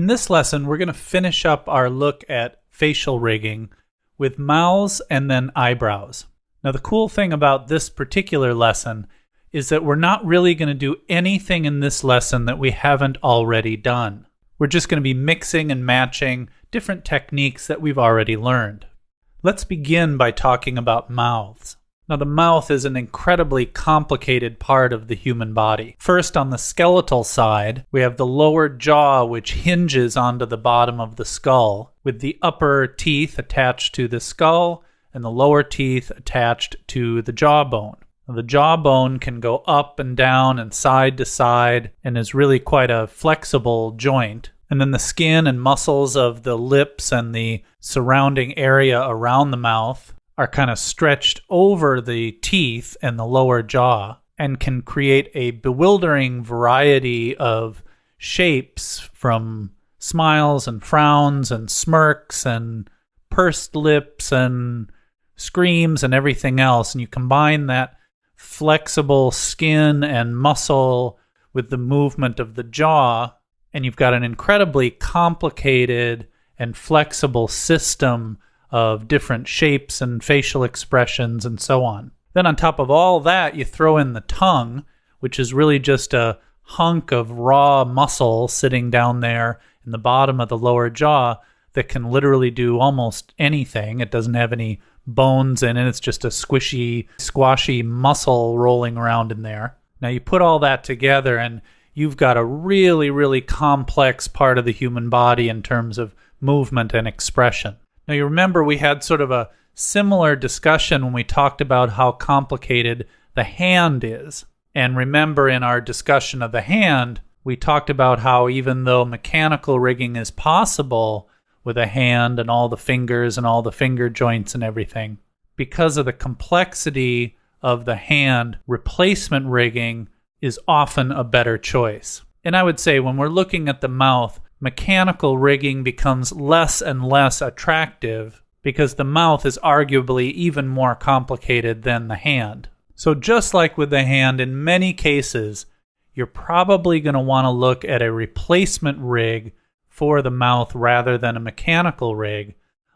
In this lesson, we're going to finish up our look at facial rigging with mouths and then eyebrows. Now, the cool thing about this particular lesson is that we're not really going to do anything in this lesson that we haven't already done. We're just going to be mixing and matching different techniques that we've already learned. Let's begin by talking about mouths. Now, the mouth is an incredibly complicated part of the human body. First, on the skeletal side, we have the lower jaw, which hinges onto the bottom of the skull, with the upper teeth attached to the skull and the lower teeth attached to the jawbone. Now, the jawbone can go up and down and side to side and is really quite a flexible joint. And then the skin and muscles of the lips and the surrounding area around the mouth are kind of stretched over the teeth and the lower jaw and can create a bewildering variety of shapes, from smiles and frowns and smirks and pursed lips and screams and everything else. And you combine that flexible skin and muscle with the movement of the jaw, and you've got an incredibly complicated and flexible system of different shapes and facial expressions and so on. Then on top of all that, you throw in the tongue, which is really just a hunk of raw muscle sitting down there in the bottom of the lower jaw that can literally do almost anything. It doesn't have any bones in it. It's just a squishy, squashy muscle rolling around in there. Now you put all that together and you've got a really, really complex part of the human body in terms of movement and expression. Now, you remember we had sort of a similar discussion when we talked about how complicated the hand is. And remember, in our discussion of the hand, we talked about how even though mechanical rigging is possible with a hand and all the fingers and all the finger joints and everything, because of the complexity of the hand, replacement rigging is often a better choice. And I would say when we're looking at the mouth, mechanical rigging becomes less and less attractive because the mouth is arguably even more complicated than the hand. So just like with the hand, in many cases, you're probably going to want to look at a replacement rig for the mouth rather than a mechanical rig,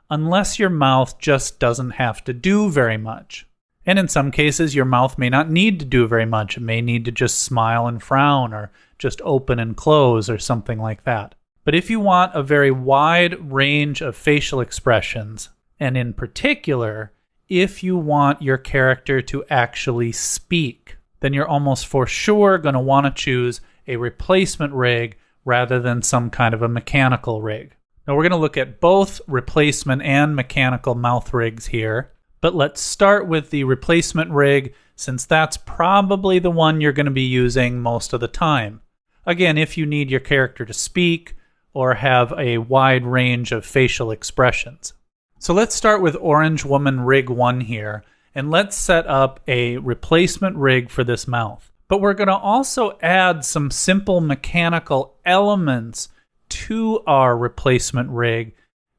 unless your mouth just doesn't have to do very much. And in some cases, your mouth may not need to do very much. It may need to just smile and frown or just open and close or something like that. But if you want a very wide range of facial expressions, and in particular, if you want your character to actually speak, then you're almost for sure going to want to choose a replacement rig rather than some kind of a mechanical rig. Now, we're going to look at both replacement and mechanical mouth rigs here, but let's start with the replacement rig, since that's probably the one you're going to be using most of the time. Again, if you need your character to speak or have a wide range of facial expressions. So let's start with Orange Woman Rig 1 here, and let's set up a replacement rig for this mouth. But we're going to also add some simple mechanical elements to our replacement rig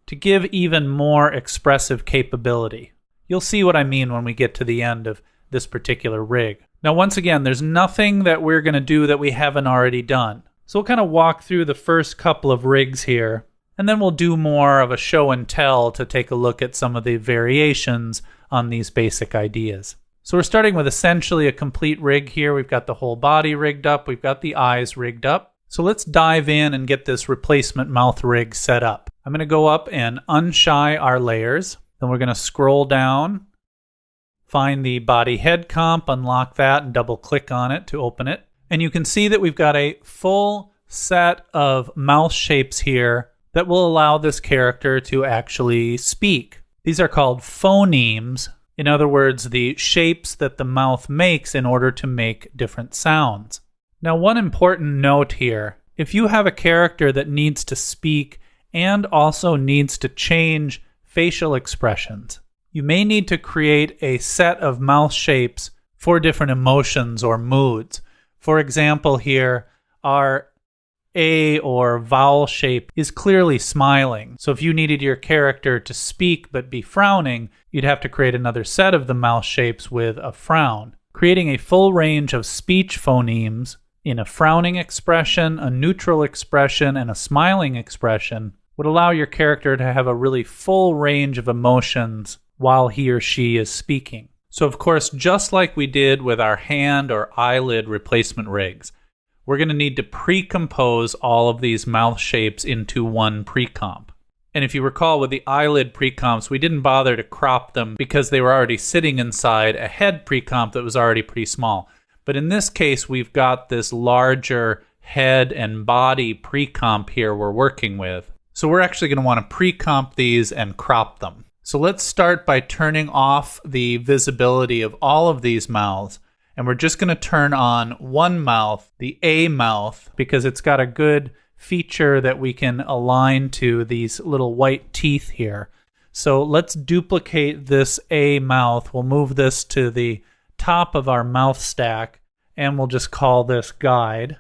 to give even more expressive capability. You'll see what I mean when we get to the end of this particular rig. Now, once again, there's nothing that we're going to do that we haven't already done. So we'll kind of walk through the first couple of rigs here, and then we'll do more of a show and tell to take a look at some of the variations on these basic ideas. So we're starting with essentially a complete rig here. We've got the whole body rigged up. We've got the eyes rigged up. So let's dive in and get this replacement mouth rig set up. I'm going to go up and unshy our layers. Then we're going to scroll down, find the body head comp, unlock that, and double click on it to open it. And you can see that we've got a full set of mouth shapes here that will allow this character to actually speak. These are called phonemes. In other words, the shapes that the mouth makes in order to make different sounds. Now, one important note here, if you have a character that needs to speak and also needs to change facial expressions, you may need to create a set of mouth shapes for different emotions or moods. For example, here, our A or vowel shape is clearly smiling. So if you needed your character to speak but be frowning, you'd have to create another set of the mouth shapes with a frown. Creating a full range of speech phonemes in a frowning expression, a neutral expression, and a smiling expression would allow your character to have a really full range of emotions while he or she is speaking. So of course, just like we did with our hand or eyelid replacement rigs, we're going to need to pre-compose all of these mouth shapes into one pre-comp. And if you recall with the eyelid pre-comps, we didn't bother to crop them because they were already sitting inside a head pre-comp that was already pretty small. But in this case, we've got this larger head and body pre-comp here we're working with. So we're actually going to want to pre-comp these and crop them. So let's start by turning off the visibility of all of these mouths. And we're just going to turn on one mouth, the A mouth, because it's got a good feature that we can align to these little white teeth here. So let's duplicate this A mouth. We'll move this to the top of our mouth stack, and we'll just call this guide.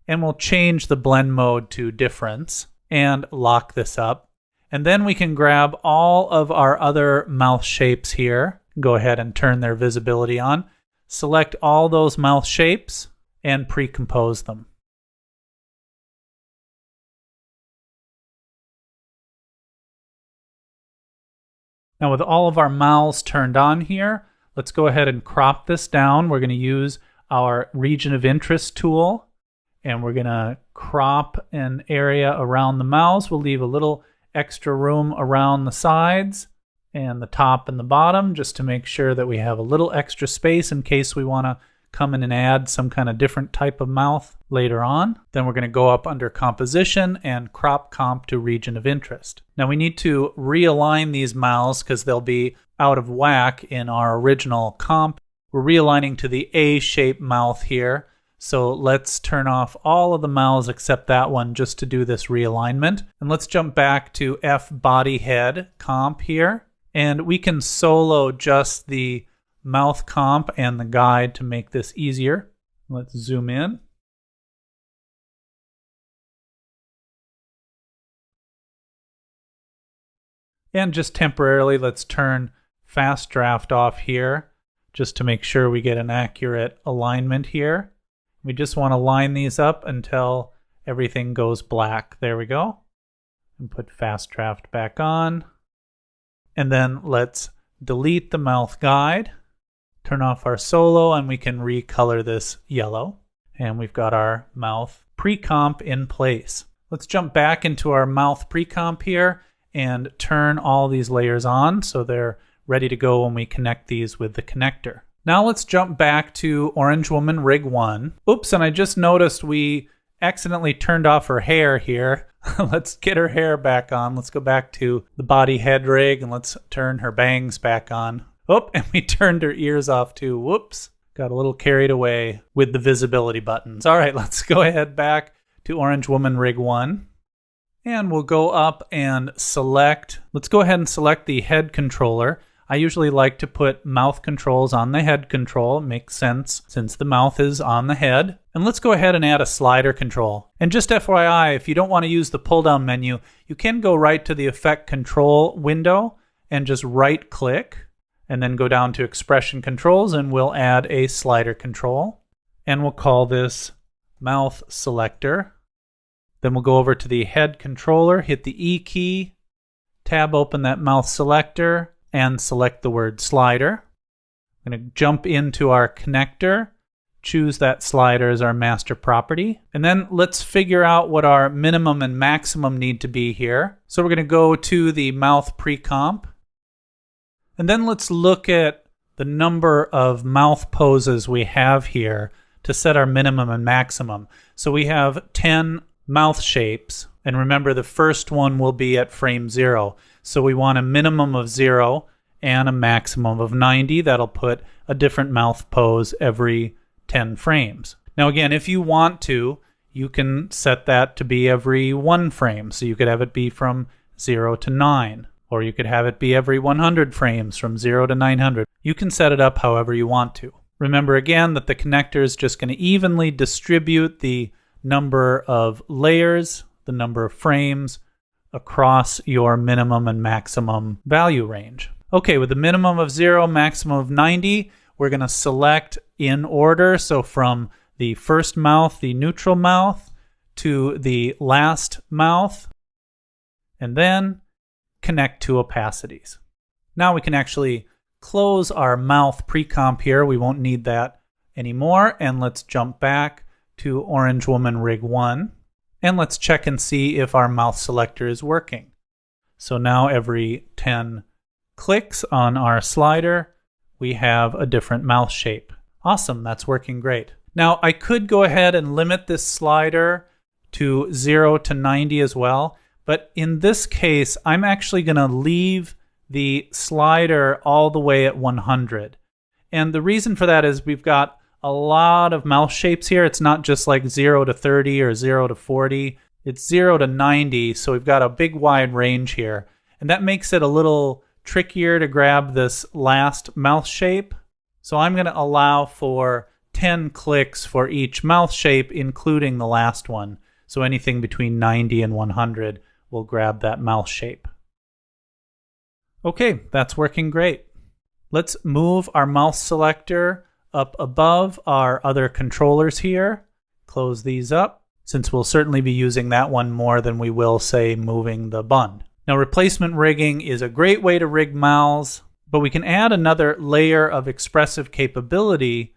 And we'll change the blend mode to difference and lock this up. And then we can grab all of our other mouth shapes here. Go ahead and turn their visibility on. Select all those mouth shapes and pre-compose them. Now with all of our mouths turned on here, let's go ahead and crop this down. We're going to use our region of interest tool, and we're going to crop an area around the mouths. We'll leave a little extra room around the sides and the top and the bottom just to make sure that we have a little extra space in case we want to come in and add some kind of different type of mouth later on. Then we're going to go up under composition and crop comp to region of interest. Now we need to realign these mouths because they'll be out of whack in our original comp. We're realigning to the A-shaped mouth here. So let's turn off all of the mouths except that one just to do this realignment. And let's jump back to F body head comp here. And we can solo just the mouth comp and the guide to make this easier. Let's zoom in. And just temporarily, let's turn fast draft off here just to make sure we get an accurate alignment here. We just want to line these up until everything goes black. There we go. And put fast draft back on. And then let's delete the mouth guide. Turn off our solo, and we can recolor this yellow. And we've got our mouth pre-comp in place. Let's jump back into our mouth pre-comp here and turn all these layers on so they're ready to go when we connect these with the connector. Now let's jump back to Orange Woman Rig 1. Oops, and I just noticed we accidentally turned off her hair here. Let's get her hair back on. Let's go back to the body head rig and let's turn her bangs back on. Oh, and we turned her ears off too. Whoops. Got a little carried away with the visibility buttons. All right, let's go ahead back to Orange Woman Rig 1. And we'll go up and select, let's go ahead and select the head controller. I usually like to put mouth controls on the head control. It makes sense since the mouth is on the head. And let's go ahead and add a slider control. And just FYI, if you don't want to use the pull-down menu, you can go right to the Effect Control window and just right-click and then go down to Expression Controls, and we'll add a slider control. And we'll call this Mouth Selector. Then we'll go over to the head controller, hit the E key, tab open that mouth selector, and select the word slider. I'm going to jump into our connector, choose that slider as our master property, and then let's figure out what our minimum and maximum need to be here. So we're going to go to the mouth pre-comp, and then let's look at the number of mouth poses we have here to set our minimum and maximum. So we have 10 mouth shapes, and remember the first one will be at frame 0. So we want a minimum of 0 and a maximum of 90. That'll put a different mouth pose every 10 frames. Now again, if you want to, you can set that to be every 1 frame. So you could have it be from 0 to 9, or you could have it be every 100 frames from 0 to 900. You can set it up however you want to. Remember again that the connector is just going to evenly distribute the number of layers, the number of frames across your minimum and maximum value range. Okay, with a minimum of 0, maximum of 90, we're going to select in order. So from the first mouth, the neutral mouth, to the last mouth, and then connect to opacities. Now we can actually close our mouth pre-comp here. We won't need that anymore. And let's jump back to Orange Woman Rig 1. And let's check and see if our mouth selector is working. So now every 10 clicks on our slider, we have a different mouth shape. Awesome, that's working great. Now I could go ahead and limit this slider to 0 to 90 as well. But in this case, I'm actually going to leave the slider all the way at 100. And the reason for that is we've got a lot of mouth shapes here. It's not just like 0 to 30 or 0 to 40. It's 0 to 90, so we've got a big wide range here. And that makes it a little trickier to grab this last mouth shape. So I'm going to allow for 10 clicks for each mouth shape, including the last one. So anything between 90 and 100 will grab that mouth shape. Okay, that's working great. Let's move our mouth selector up above our other controllers here. Close these up, since we'll certainly be using that one more than we will, say, moving the bun. Now, replacement rigging is a great way to rig mouths, but we can add another layer of expressive capability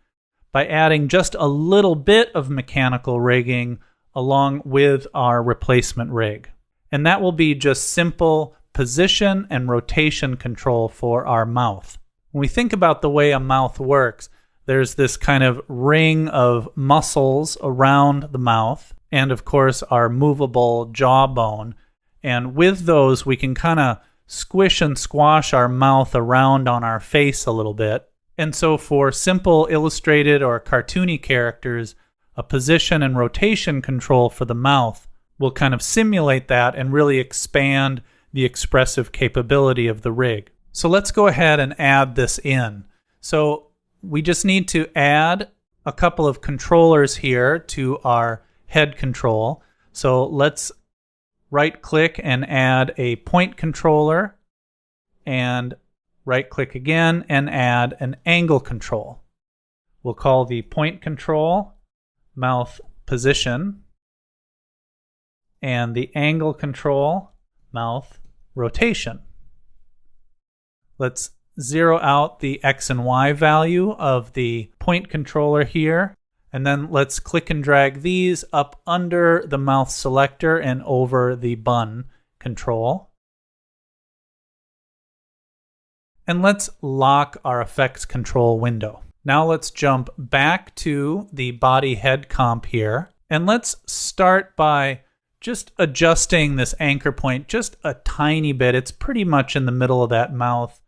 by adding just a little bit of mechanical rigging along with our replacement rig. And that will be just simple position and rotation control for our mouth. When we think about the way a mouth works, there's this kind of ring of muscles around the mouth, and of course our movable jawbone. And with those, we can kind of squish and squash our mouth around on our face a little bit. And so for simple illustrated or cartoony characters, a position and rotation control for the mouth will kind of simulate that and really expand the expressive capability of the rig. So let's go ahead and add this in. So we just need to add a couple of controllers here to our head control. So let's right-click and add a point controller, and right-click again and add an angle control. We'll call the point control mouth position, and the angle control mouth rotation. Let's zero out the X and Y value of the point controller here, and then let's click and drag these up under the mouth selector and over the bun control. And let's lock our effects control window. Now let's jump back to the body head comp here, and let's start by just adjusting this anchor point just a tiny bit. It's pretty much in the middle of that mouth,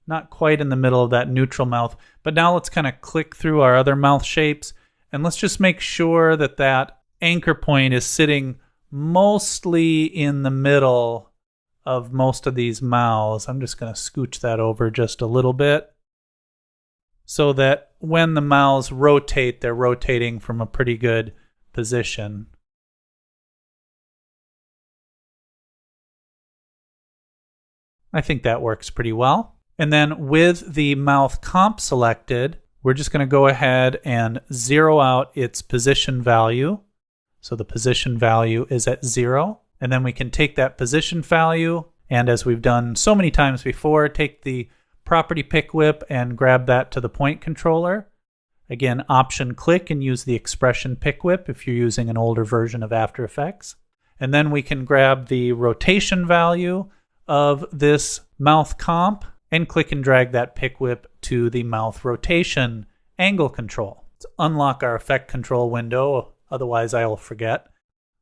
not quite in the middle of that neutral mouth. But now let's kind of click through our other mouth shapes, and let's just make sure that that anchor point is sitting mostly in the middle of most of these mouths. I'm just going to scooch that over just a little bit so that when the mouths rotate, they're rotating from a pretty good position. I think that works pretty well. And then with the mouth comp selected, we're just going to go ahead and zero out its position value. So the position value is at 0. And then we can take that position value, and as we've done so many times before, take the property pick whip and grab that to the point controller. Again, option click and use the expression pick whip if you're using an older version of After Effects. And then we can grab the rotation value of this mouth comp and click and drag that pick whip to the mouth rotation angle control. Let's unlock our effect control window, otherwise I'll forget.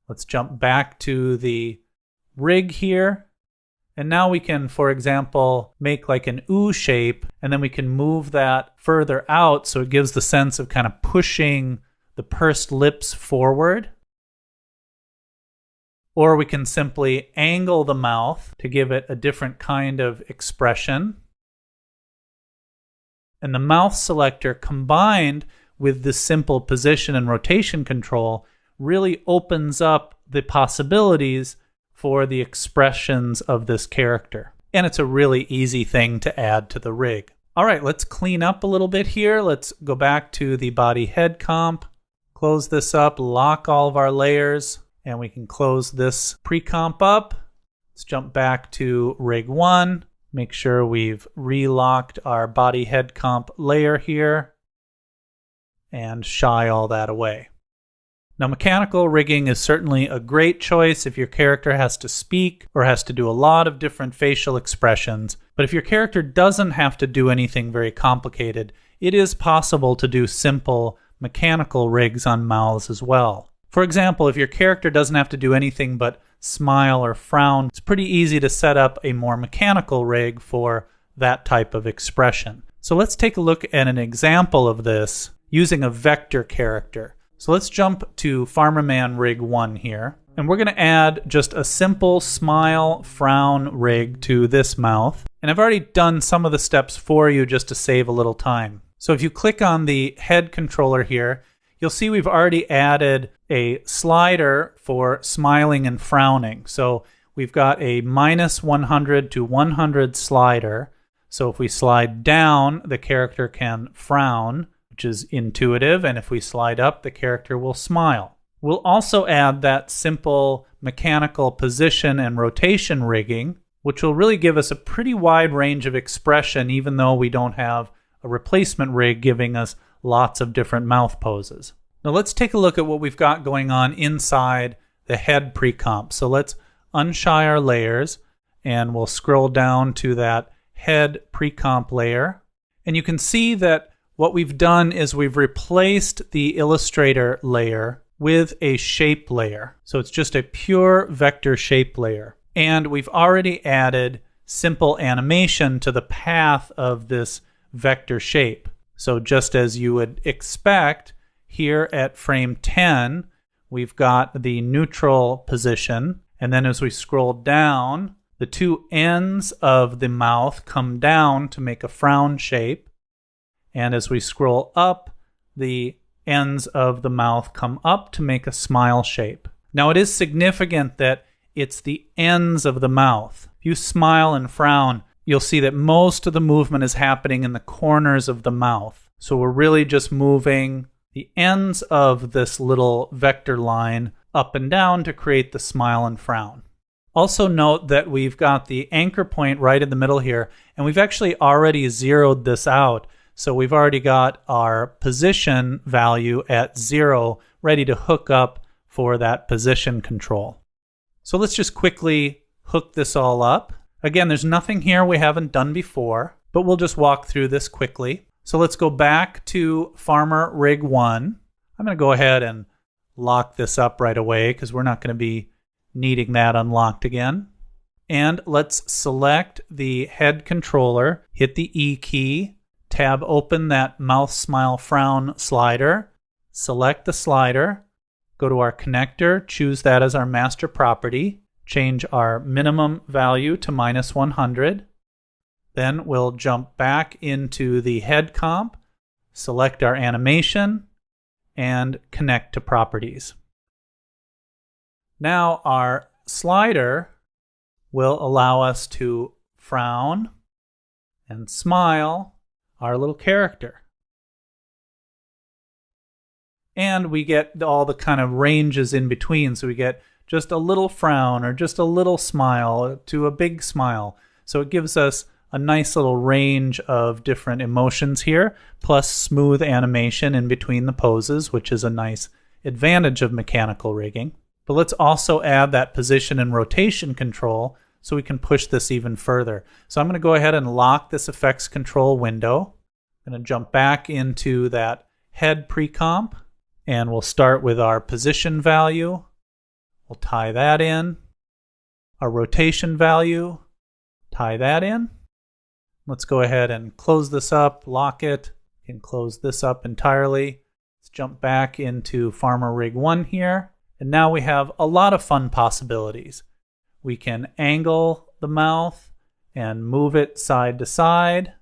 Let's jump back to the rig here. And now we can, for example, make like an ooh shape, and then we can move that further out so it gives the sense of kind of pushing the pursed lips forward. Or we can simply angle the mouth to give it a different kind of expression. And the mouth selector combined with the simple position and rotation control really opens up the possibilities for the expressions of this character. And it's a really easy thing to add to the rig. All right, let's clean up a little bit here. Let's go back to the body head comp, close this up, lock all of our layers, and we can close this pre-comp up. Let's jump back to rig 1. Make sure we've relocked our body head comp layer here and shy all that away. Now, mechanical rigging is certainly a great choice if your character has to speak or has to do a lot of different facial expressions. But if your character doesn't have to do anything very complicated, it is possible to do simple mechanical rigs on mouths as well. For example, if your character doesn't have to do anything but smile or frown, it's pretty easy to set up a more mechanical rig for that type of expression. So let's take a look at an example of this using a vector character. So let's jump to Farmerman rig 1 here, and we're going to add just a simple smile frown rig to this mouth. And I've already done some of the steps for you just to save a little time. So if you click on the head controller here, you'll see we've already added a slider for smiling and frowning. So we've got a -100 to 100 slider. So if we slide down, the character can frown, which is intuitive, and if we slide up, the character will smile. We'll also add that simple mechanical position and rotation rigging, which will really give us a pretty wide range of expression, even though we don't have a replacement rig giving us lots of different mouth poses. Now let's take a look at what we've got going on inside the head pre-comp. So let's unshy our layers, and we'll scroll down to that head pre-comp layer. And you can see that what we've done is we've replaced the Illustrator layer with a shape layer. So it's just a pure vector shape layer. And we've already added simple animation to the path of this vector shape. So just as you would expect, here at frame 10, we've got the neutral position. And then as we scroll down, the two ends of the mouth come down to make a frown shape. And as we scroll up, the ends of the mouth come up to make a smile shape. Now, it is significant that it's the ends of the mouth. If you smile and frown, you'll see that most of the movement is happening in the corners of the mouth. So we're really just moving the ends of this little vector line up and down to create the smile and frown. Also note that we've got the anchor point right in the middle here, and we've actually already zeroed this out. So we've already got our position value at 0 ready to hook up for that position control. So let's just quickly hook this all up. Again, there's nothing here we haven't done before, but we'll just walk through this quickly. So let's go back to Farmer Rig 1. I'm going to go ahead and lock this up right away because we're not going to be needing that unlocked again. And let's select the head controller, hit the E key, tab open that mouth smile frown slider, select the slider, go to our connector, choose that as our master property, change our minimum value to -100. Then we'll jump back into the head comp, select our animation, and connect to properties. Now our slider will allow us to frown and smile our little character. And we get all the kind of ranges in between. So we get just a little frown or just a little smile to a big smile. So it gives us a nice little range of different emotions here, plus smooth animation in between the poses, which is a nice advantage of mechanical rigging. But let's also add that position and rotation control so we can push this even further. So I'm going to go ahead and lock this effects control window. I'm going to jump back into that head pre-comp, and we'll start with our position value. We'll tie that in. Our rotation value, tie that in. Let's go ahead and close this up, lock it, and close this up entirely. Let's jump back into Farmer Rig 1 here. And now we have a lot of fun possibilities. We can angle the mouth and move it side to side,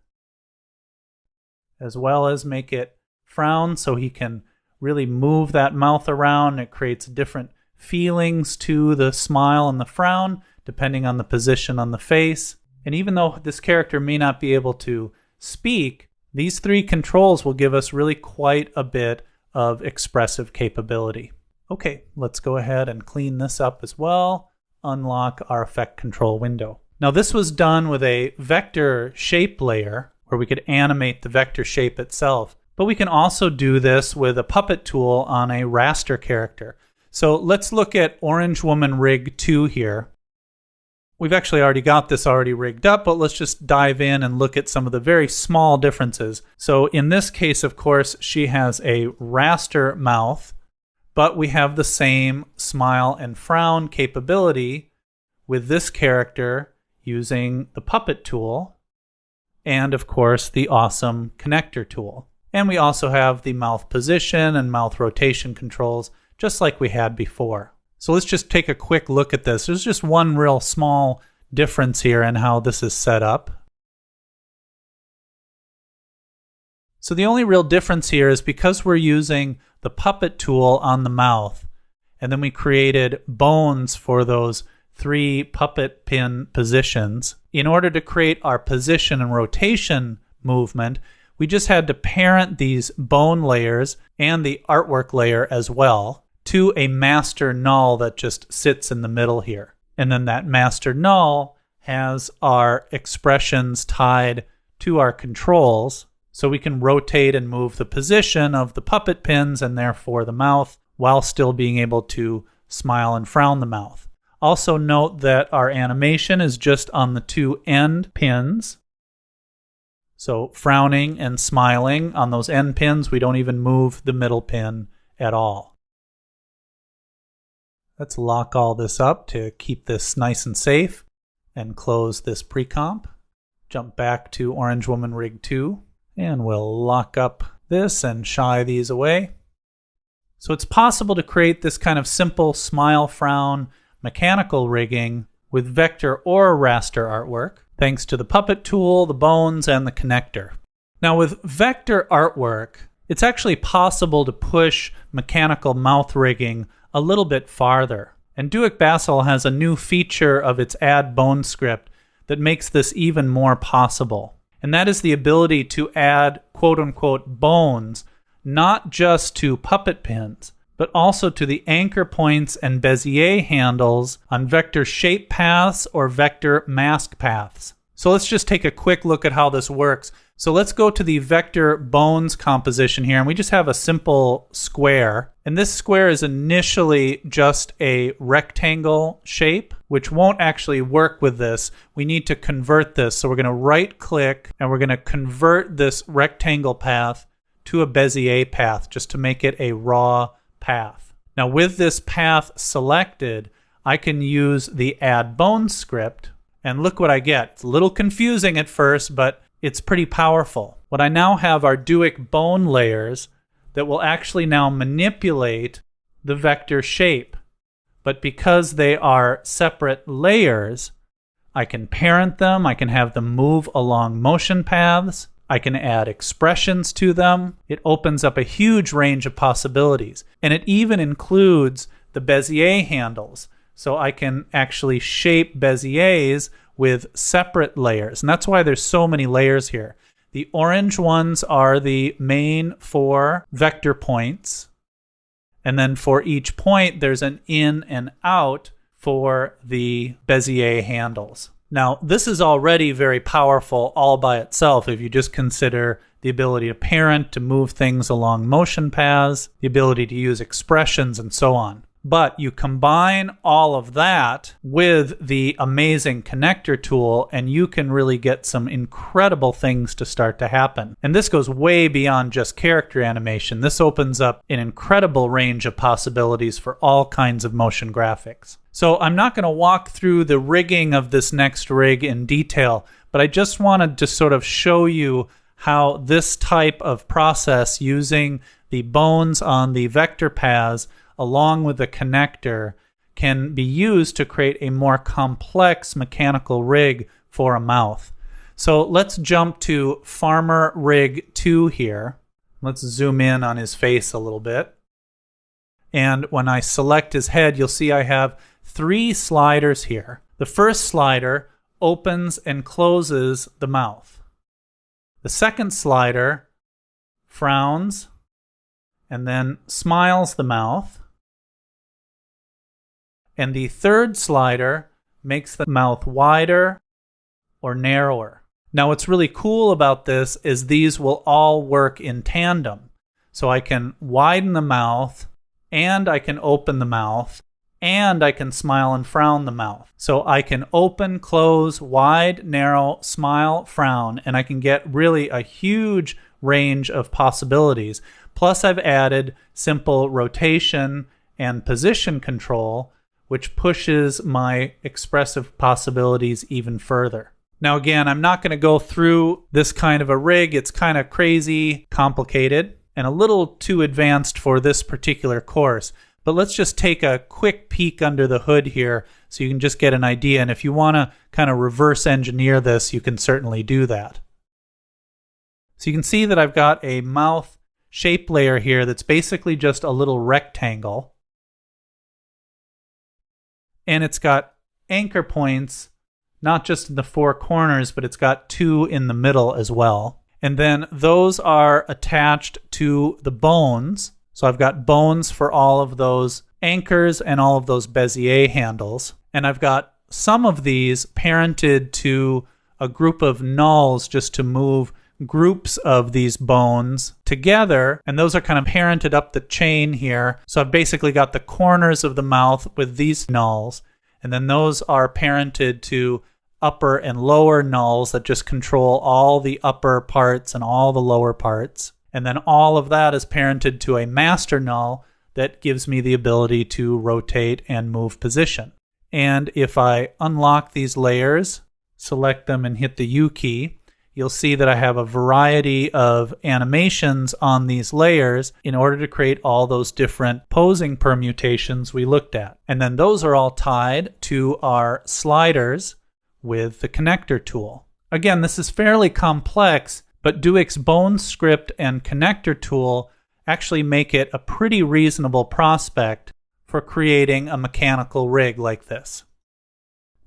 as well as make it frown so he can really move that mouth around. It creates different feelings to the smile and the frown, depending on the position on the face. And even though this character may not be able to speak, these three controls will give us really quite a bit of expressive capability. Okay, let's go ahead and clean this up as well. Unlock our effect control window. Now this was done with a vector shape layer where we could animate the vector shape itself. But we can also do this with a puppet tool on a raster character. So let's look at Orange Woman Rig 2 here. We've actually already got this already rigged up, but let's just dive in and look at some of the very small differences. So in this case, of course, she has a raster mouth, but we have the same smile and frown capability with this character using the puppet tool and, of course, the awesome connector tool. And we also have the mouth position and mouth rotation controls, just like we had before. So let's just take a quick look at this. There's just one real small difference here in how this is set up. So the only real difference here is because we're using the puppet tool on the mouth, and then we created bones for those 3 puppet pin positions. In order to create our position and rotation movement, we just had to parent these bone layers and the artwork layer as well to a master null that just sits in the middle here. And then that master null has our expressions tied to our controls, so we can rotate and move the position of the puppet pins and therefore the mouth while still being able to smile and frown the mouth. Also note that our animation is just on the 2 end pins. So frowning and smiling on those end pins, we don't even move the middle pin at all. Let's lock all this up to keep this nice and safe and close this pre-comp. Jump back to Orange Woman Rig 2 and we'll lock up this and shy these away. So it's possible to create this kind of simple smile frown mechanical rigging with vector or raster artwork, thanks to the puppet tool, the bones, and the connector. Now with vector artwork, it's actually possible to push mechanical mouth rigging a little bit farther. And Duik Basil has a new feature of its add bone script that makes this even more possible. And that is the ability to add quote-unquote bones, not just to puppet pins, but also to the anchor points and Bezier handles on vector shape paths or vector mask paths. So let's just take a quick look at how this works. So let's go to the vector bones composition here, and we just have a simple square. And this square is initially just a rectangle shape, which won't actually work with this. We need to convert this. So we're going to right click and we're going to convert this rectangle path to a Bezier path just to make it a raw path. Now with this path selected, I can use the add bone script, and look what I get. It's a little confusing at first, but it's pretty powerful. What I now have are Duik bone layers that will actually now manipulate the vector shape. But because they are separate layers, I can parent them, I can have them move along motion paths, I can add expressions to them. It opens up a huge range of possibilities. And it even includes the Bezier handles. So I can actually shape Beziers with separate layers. And that's why there's so many layers here. The orange ones are the main 4 vector points. And then for each point, there's an in and out for the Bezier handles. Now, this is already very powerful all by itself if you just consider the ability to parent, to move things along motion paths, the ability to use expressions, and so on. But you combine all of that with the amazing connector tool, and you can really get some incredible things to start to happen. And this goes way beyond just character animation. This opens up an incredible range of possibilities for all kinds of motion graphics. So I'm not going to walk through the rigging of this next rig in detail, but I just wanted to sort of show you how this type of process using the bones on the vector paths along with the connector can be used to create a more complex mechanical rig for a mouth. So let's jump to Farmer Rig 2 here. Let's zoom in on his face a little bit. And when I select his head, you'll see I have 3 sliders here. The first slider opens and closes the mouth. The second slider frowns and then smiles the mouth. And the third slider makes the mouth wider or narrower. Now what's really cool about this is these will all work in tandem. So I can widen the mouth, and I can open the mouth, and I can smile and frown the mouth. So I can open, close, wide, narrow, smile, frown, and I can get really a huge range of possibilities. Plus I've added simple rotation and position control, which pushes my expressive possibilities even further. Now again, I'm not going to go through this kind of a rig. It's kind of crazy, complicated, and a little too advanced for this particular course. But let's just take a quick peek under the hood here so you can just get an idea. And if you want to kind of reverse engineer this, you can certainly do that. So you can see that I've got a mouth shape layer here that's basically just a little rectangle. And it's got anchor points, not just in the four corners, but it's got two in the middle as well. And then those are attached to the bones. So I've got bones for all of those anchors and all of those Bezier handles. And I've got some of these parented to a group of nulls just to move groups of these bones together. And those are kind of parented up the chain here. So I've basically got the corners of the mouth with these nulls. And then those are parented to upper and lower nulls that just control all the upper parts and all the lower parts. And then all of that is parented to a master null that gives me the ability to rotate and move position. And if I unlock these layers, select them and hit the U key, you'll see that I have a variety of animations on these layers in order to create all those different posing permutations we looked at. And then those are all tied to our sliders with the connector tool. Again, this is fairly complex, but Duick's bone script and connector tool actually make it a pretty reasonable prospect for creating a mechanical rig like this.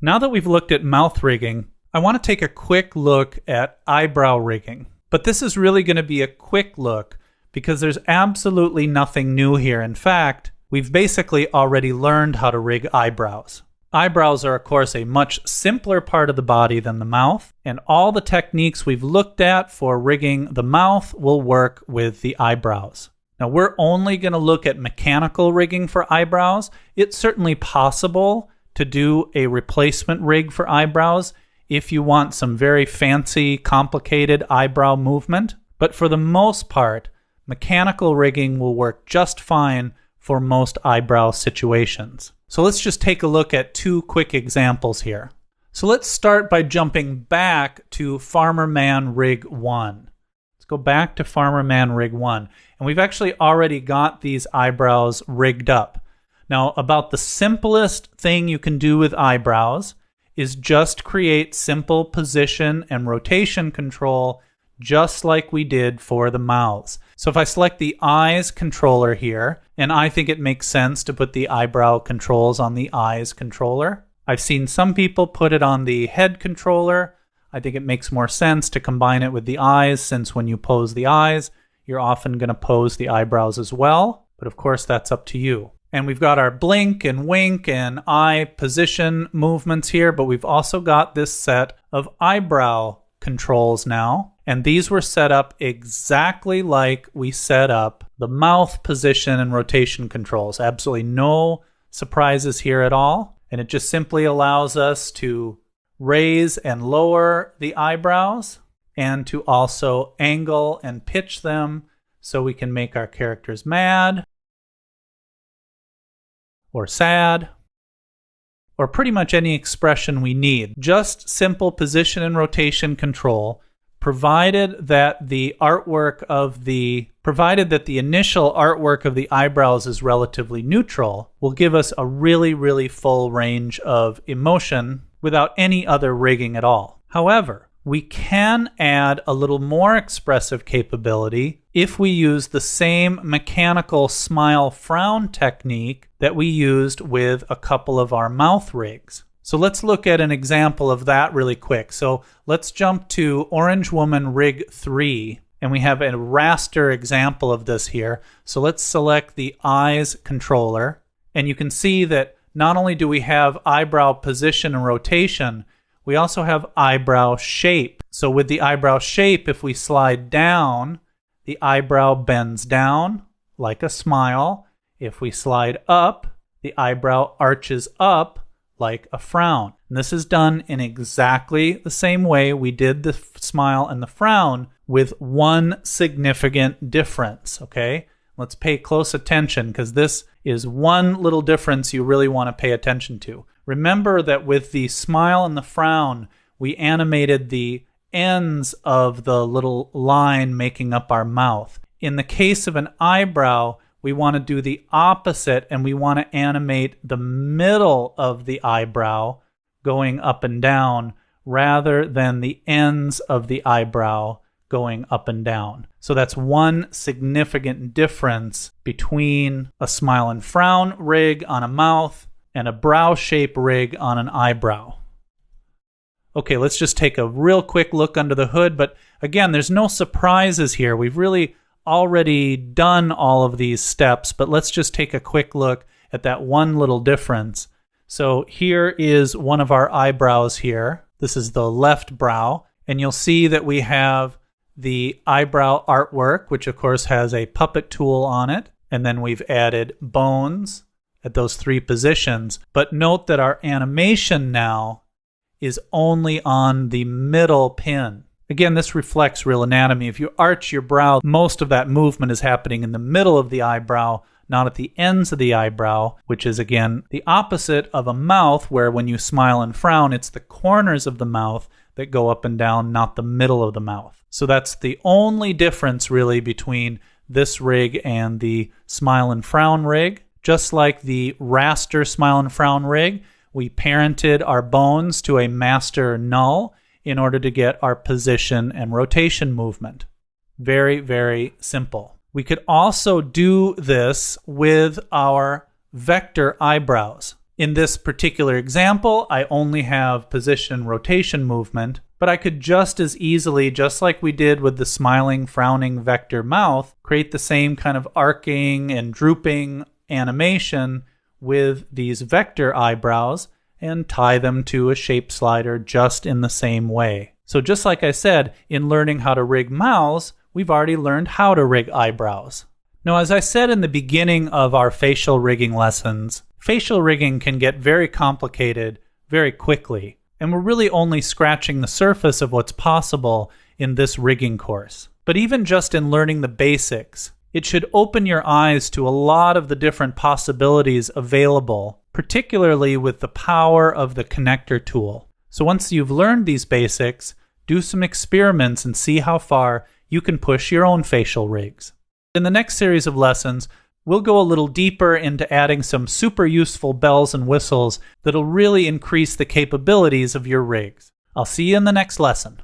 Now that we've looked at mouth rigging, I want to take a quick look at eyebrow rigging. But this is really going to be a quick look because there's absolutely nothing new here. In fact, we've basically already learned how to rig eyebrows. Eyebrows are, of course, a much simpler part of the body than the mouth, and all the techniques we've looked at for rigging the mouth will work with the eyebrows. Now, we're only going to look at mechanical rigging for eyebrows. It's certainly possible to do a replacement rig for eyebrows if you want some very fancy, complicated eyebrow movement. But for the most part, mechanical rigging will work just fine for most eyebrow situations. So let's just take a look at two quick examples here. So let's start by jumping back to Farmer Man Rig 1. Let's go back to Farmer Man Rig 1. And we've actually already got these eyebrows rigged up. Now, about the simplest thing you can do with eyebrows is just create simple position and rotation control just like we did for the mouths. So if I select the eyes controller here, and I think it makes sense to put the eyebrow controls on the eyes controller. I've seen some people put it on the head controller. I think it makes more sense to combine it with the eyes, since when you pose the eyes, you're often going to pose the eyebrows as well. But of course, that's up to you. And we've got our blink and wink and eye position movements here, but we've also got this set of eyebrow controls now. And these were set up exactly like we set up the mouth position and rotation controls. Absolutely no surprises here at all. And it just simply allows us to raise and lower the eyebrows and to also angle and pitch them so we can make our characters mad or sad, or pretty much any expression we need. Just simple position and rotation control, provided that the initial artwork of the eyebrows is relatively neutral, will give us a really, really full range of emotion without any other rigging at all. However, we can add a little more expressive capability if we use the same mechanical smile frown technique that we used with a couple of our mouth rigs. So let's look at an example of that really quick. So let's jump to Orange Woman Rig 3, and we have a raster example of this here. So let's select the eyes controller, and you can see that not only do we have eyebrow position and rotation, we also have eyebrow shape. So with the eyebrow shape, if we slide down, the eyebrow bends down like a smile. If we slide up, the eyebrow arches up like a frown. And this is done in exactly the same way we did the smile and the frown, with one significant difference, okay? Let's pay close attention, because this is one little difference you really want to pay attention to. Remember that with the smile and the frown, we animated the ends of the little line making up our mouth. In the case of an eyebrow, we want to do the opposite, and we want to animate the middle of the eyebrow going up and down rather than the ends of the eyebrow going up and down. So that's one significant difference between a smile and frown rig on a mouth and a brow shape rig on an eyebrow. Okay, let's just take a real quick look under the hood, but again, there's no surprises here. We've really already done all of these steps, but let's just take a quick look at that one little difference. So here is one of our eyebrows here. This is the left brow, and you'll see that we have the eyebrow artwork, which of course has a puppet tool on it, and then we've added bones at those three positions. But note that our animation now is only on the middle pin. Again, this reflects real anatomy. If you arch your brow, most of that movement is happening in the middle of the eyebrow, not at the ends of the eyebrow, which is, again, the opposite of a mouth, where when you smile and frown, it's the corners of the mouth that go up and down, not the middle of the mouth. So that's the only difference, really, between this rig and the smile and frown rig. Just like the raster smile and frown rig, we parented our bones to a master null in order to get our position and rotation movement. Very, very simple. We could also do this with our vector eyebrows. In this particular example, I only have position and rotation movement, but I could just as easily, just like we did with the smiling, frowning vector mouth, create the same kind of arcing and drooping animation with these vector eyebrows and tie them to a shape slider just in the same way. So just like I said, in learning how to rig mouths, we've already learned how to rig eyebrows. Now, as I said in the beginning of our facial rigging lessons, facial rigging can get very complicated very quickly, and we're really only scratching the surface of what's possible in this rigging course. But even just in learning the basics, it should open your eyes to a lot of the different possibilities available, particularly with the power of the connector tool. So once you've learned these basics, do some experiments and see how far you can push your own facial rigs. In the next series of lessons, we'll go a little deeper into adding some super useful bells and whistles that'll really increase the capabilities of your rigs. I'll see you in the next lesson.